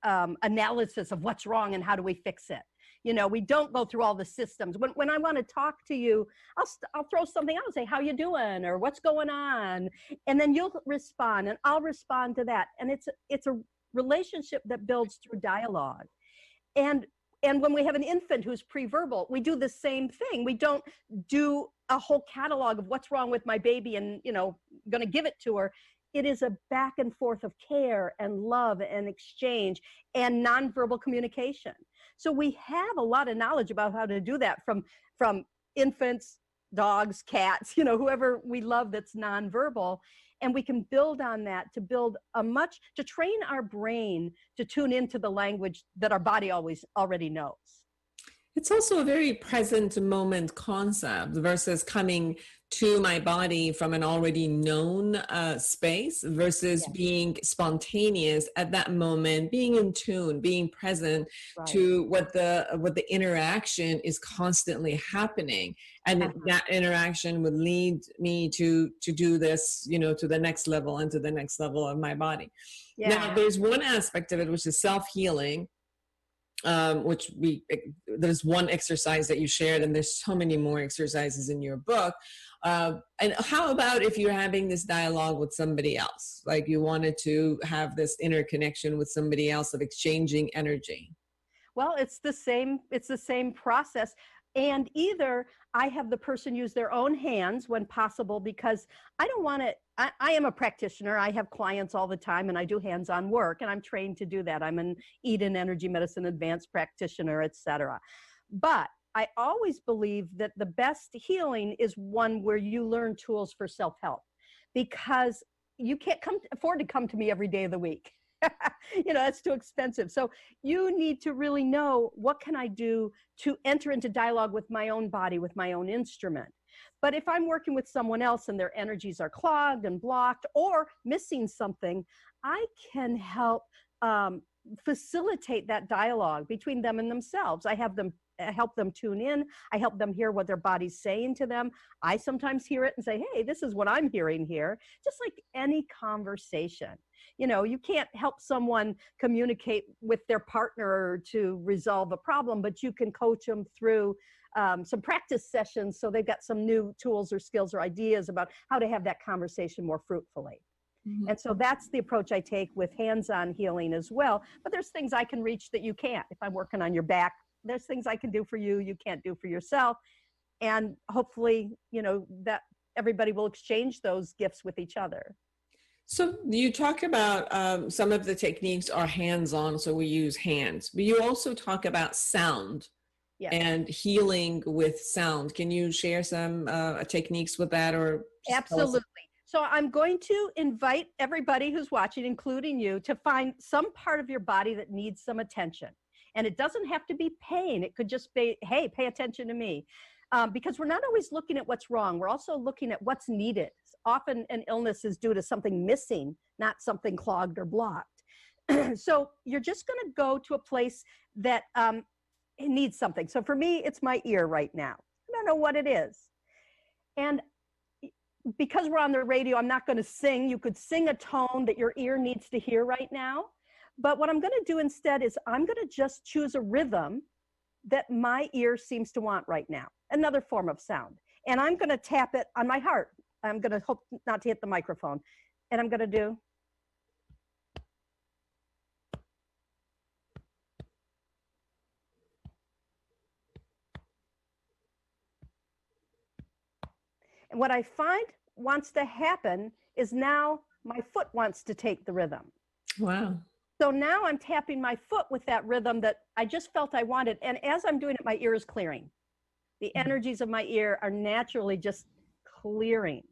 [SPEAKER 8] analysis of what's wrong and how do we fix it. You know, we don't go through all the systems. When I want to talk to you, I'll throw something out and say, how you doing? Or what's going on? And then you'll respond and I'll respond to that. And it's a relationship that builds through dialogue. And when we have an infant who's pre-verbal, we do the same thing. We don't do a whole catalog of what's wrong with my baby and, you know, going to give it to her. It is a back and forth of care and love and exchange and nonverbal communication. So we have a lot of knowledge about how to do that from infants, dogs, cats, you know, whoever we love that's nonverbal. And we can build on that to train our brain to tune into the language that our body already knows.
[SPEAKER 4] It's also a very present moment concept versus coming to my body from an already known space versus being spontaneous at that moment, being in tune, being present to what the interaction is constantly happening. And that interaction would lead me to do this, you know, to the next level and to the next level of my body. Yeah. Now, there's one aspect of it, which is self-healing. There's one exercise that you shared, and there's so many more exercises in your book. And how about if you're having this dialogue with somebody else, like you wanted to have this interconnection with somebody else of exchanging energy?
[SPEAKER 8] Well, it's the same process. And either I have the person use their own hands when possible, because I don't want to, I am a practitioner. I have clients all the time and I do hands-on work, and I'm trained to do that. I'm an Eden Energy Medicine Advanced Practitioner, etc. But I always believe that the best healing is one where you learn tools for self-help, because you can't afford to come to me every day of the week. You know, that's too expensive. So you need to really know, what can I do to enter into dialogue with my own body, with my own instrument? But if I'm working with someone else and their energies are clogged and blocked or missing something, I can help facilitate that dialogue between them and themselves. I help them tune in. I help them hear what their body's saying to them. I sometimes hear it and say, hey, this is what I'm hearing here. Just like any conversation. You know, you can't help someone communicate with their partner to resolve a problem, but you can coach them through some practice sessions so they've got some new tools or skills or ideas about how to have that conversation more fruitfully. Mm-hmm. And so that's the approach I take with hands-on healing as well. But there's things I can reach that you can't. If I'm working on your back, there's things I can do for you can't do for yourself. And hopefully, you know, that everybody will exchange those gifts with each other.
[SPEAKER 4] So you talk about some of the techniques are hands-on, so we use hands. But you also talk about sound and healing with sound. Can you share some techniques with that? Or
[SPEAKER 8] Absolutely. So I'm going to invite everybody who's watching, including you, to find some part of your body that needs some attention. And it doesn't have to be pain. It could just be, hey, pay attention to me. Because we're not always looking at what's wrong. We're also looking at what's needed. Often an illness is due to something missing, not something clogged or blocked. So you're just going to go to a place that needs something. So for me, it's my ear right now. I don't know what it is. And because we're on the radio, I'm not going to sing. You could sing a tone that your ear needs to hear right now. But what I'm going to do instead is I'm going to just choose a rhythm that my ear seems to want right now, another form of sound. And I'm going to tap it on my heart. I'm going to hope not to hit the microphone. And I'm going to do. And what I find wants to happen is now my foot wants to take the rhythm.
[SPEAKER 4] Wow.
[SPEAKER 8] So now I'm tapping my foot with that rhythm that I just felt I wanted. And as I'm doing it, my ear is clearing. The energies of my ear are naturally just clearing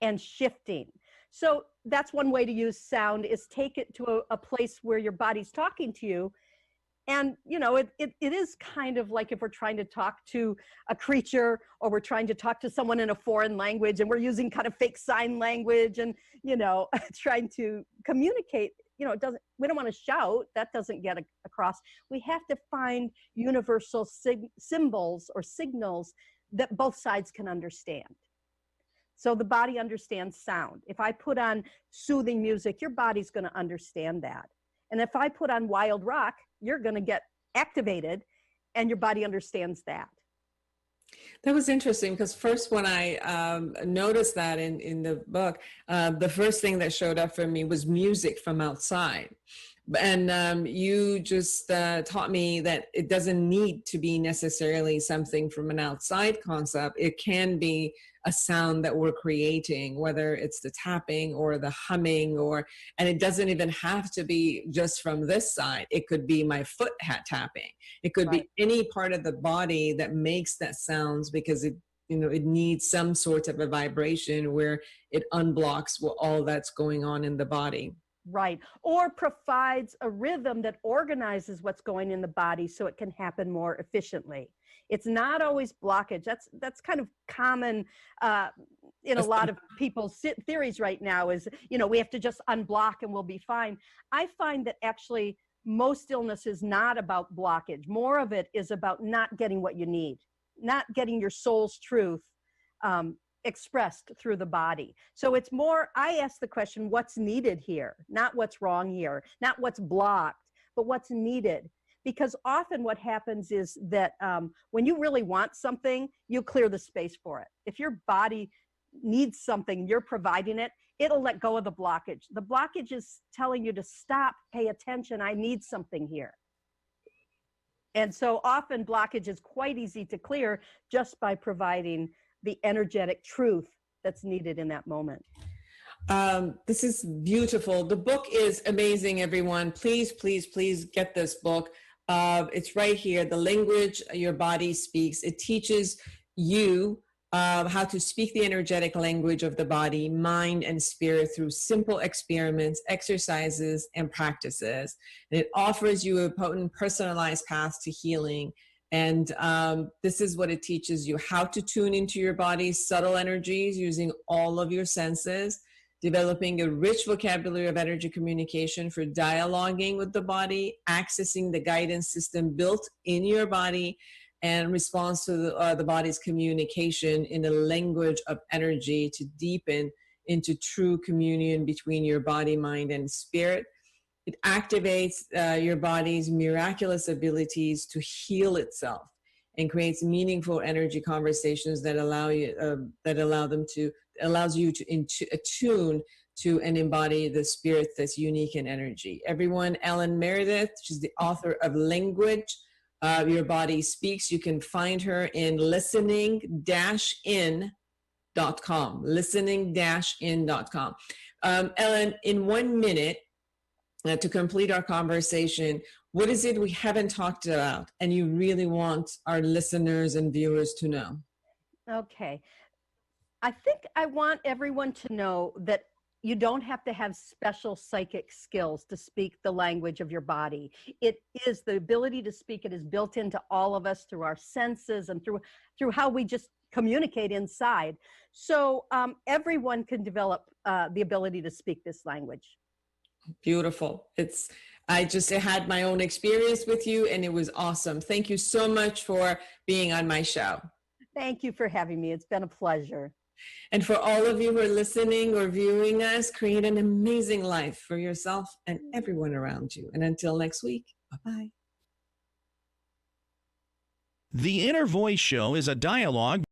[SPEAKER 8] and shifting. So that's one way to use sound, is take it to a place where your body's talking to you. And, you know, it is kind of like if we're trying to talk to a creature, or we're trying to talk to someone in a foreign language, and we're using kind of fake sign language and, you know, trying to communicate. You know, we don't want to shout. That doesn't get across. We have to find universal symbols or signals that both sides can understand. So the body understands sound. If I put on soothing music, your body's going to understand that. And if I put on wild rock, you're going to get activated, and your body understands that.
[SPEAKER 4] That was interesting, because first when I noticed that in the book, the first thing that showed up for me was music from outside. And you just taught me that it doesn't need to be necessarily something from an outside concept. It can be a sound that we're creating, whether it's the tapping or the humming, and it doesn't even have to be just from this side. It could be my foot tapping. It could be any part of the body that makes that sounds, because it needs some sort of a vibration where it unblocks all that's going on in the body.
[SPEAKER 8] Right. Or provides a rhythm that organizes what's going in the body so it can happen more efficiently. It's not always blockage. That's kind of common in a lot of people's theories right now, is, we have to just unblock and we'll be fine. I find that actually most illness is not about blockage. More of it is about not getting what you need, not getting your soul's truth expressed through the body. So it's more, I ask the question, what's needed here? Not what's wrong here, not what's blocked, but what's needed. Because often what happens is that when you really want something, you clear the space for it. If your body needs something, you're providing it, it'll let go of the blockage. The blockage is telling you to stop, pay attention, I need something here. And so often blockage is quite easy to clear just by providing the energetic truth that's needed in that moment.
[SPEAKER 4] This is beautiful. The book is amazing, everyone. Please, please, please get this book. It's right here, The Language Your Body Speaks. It teaches you how to speak the energetic language of the body, mind, and spirit through simple experiments, exercises, and practices. And it offers you a potent, personalized path to healing. And this is what it teaches you: how to tune into your body's subtle energies using all of your senses, developing a rich vocabulary of energy communication for dialoguing with the body, accessing the guidance system built in your body, and response to the body's communication in a language of energy to deepen into true communion between your body, mind, and spirit. It activates your body's miraculous abilities to heal itself and creates meaningful energy conversations that allows you to attune to and embody the spirit that's unique in energy. Everyone, Ellen Meredith, she's the author of Language Your Body Speaks. You can find her in listening-in.com, listening-in.com. Ellen, in 1 minute, to complete our conversation, what is it we haven't talked about and you really want our listeners and viewers to know?
[SPEAKER 8] Okay. I think I want everyone to know that you don't have to have special psychic skills to speak the language of your body. It is the ability to speak. It is built into all of us through our senses and through how we just communicate inside. So everyone can develop the ability to speak this language.
[SPEAKER 4] Beautiful. I just had my own experience with you and it was awesome. Thank you so much for being on my show.
[SPEAKER 8] Thank you for having me. It's been a pleasure.
[SPEAKER 2] And for all of you who are listening or viewing us, create an amazing life for yourself and everyone around you. And until next week, bye-bye.
[SPEAKER 9] The Inner Voice Show is a dialogue